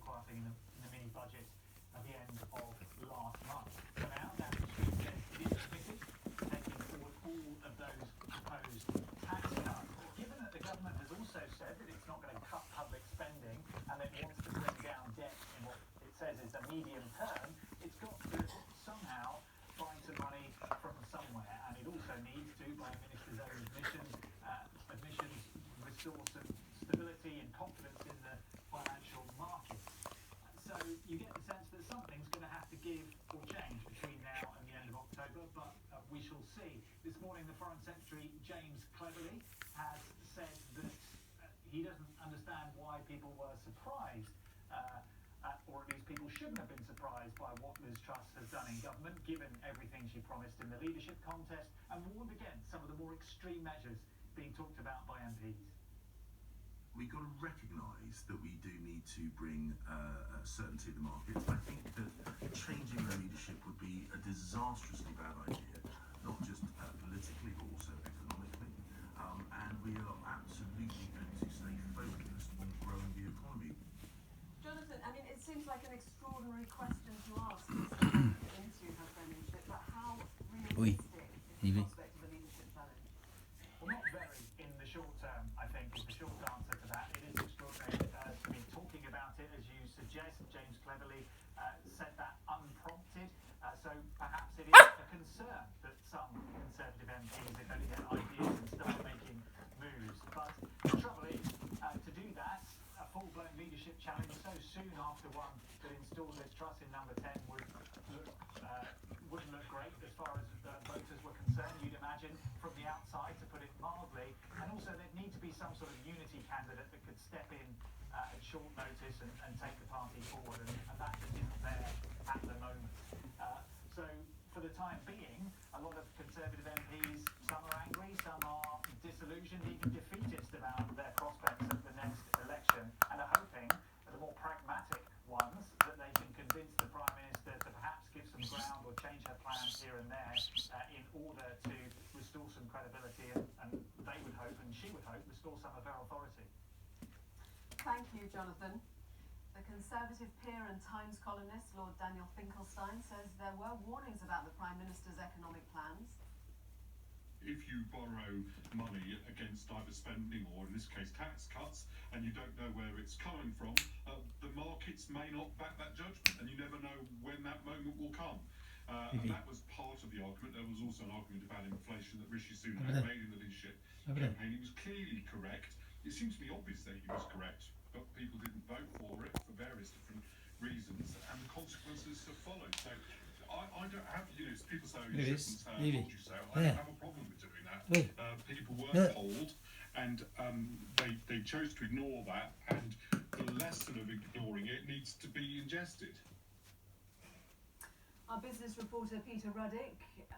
quieting in the mini budget at the end of last month. For now, Downing Street says it is committed to taking forward all of those proposed tax cuts. Given that the government has also said that it's not going to cut public spending and it wants to bring down debt in what it says is the medium term, it's got to somehow find some money from somewhere, and it also needs to, by the minister's own admissions, restore some stability and confidence in the financial markets. So you get the sense that something's going to have to give or change between now and the end of October, but we shall see. This morning, the Foreign Secretary, James Cleverly, has said that he doesn't understand why people were surprised, or at least people shouldn't have been surprised by what Liz Truss has done in government, given everything she promised in the leadership contest, and warned against some of the more extreme measures being talked about by MPs. We've got to recognise that we do need to bring certainty in the markets. I think that changing the leadership would be a disastrously bad idea, not just politically but also economically. And we are absolutely going to stay focused on growing the economy. Jonathan, I mean, it seems like an extraordinary question to ask into her premiership, but how realistic is the prospect of a leadership challenge? Well, not very in the short term, I think, is the short answer to that. It is extraordinary to be talking about it, as you suggest. James Cleverly said that unprompted, so perhaps it is a concern that some Conservative MPs are going to get ideas and start making moves. But the trouble is, to do that, a full-blown leadership challenge so soon after one that installed Liz Truss in number 10 wouldn't look great as far as voters were concerned, you'd imagine, from the outside, to put it mildly. And also there'd need to be some sort of unity candidate that could step in at short notice and take the party forward, and that just isn't there at the moment. So for the time being, a lot of Conservative MPs, some are angry, some are disillusioned, even defeatist about their prospects at the next election, and are hoping, the more pragmatic ones, that they can convince the Prime Minister to perhaps give some ground or change her plans here and there in order to restore some credibility and they would hope, and she would hope, restore some of her authority. Thank you, Jonathan. The Conservative peer and Times columnist, Lord Daniel Finkelstein, says there were warnings about the Prime Minister's economic plans. If you borrow money against either spending or, in this case, tax cuts, and you don't know where it's coming from, the markets may not back that judgment, and you never know when that moment will come. And that was part of the argument. There was also an argument about inflation that Rishi Sunak made in the leadership campaign. He was clearly correct. It seems to be obvious that he was correct, but people didn't vote for it for various different reasons, and the consequences have followed. So I don't have, people say, you shouldn't say, I told you so. I don't have a problem with doing that. People were told, and they chose to ignore that, and the lesson of ignoring it needs to be ingested. Our business reporter Peter Ruddick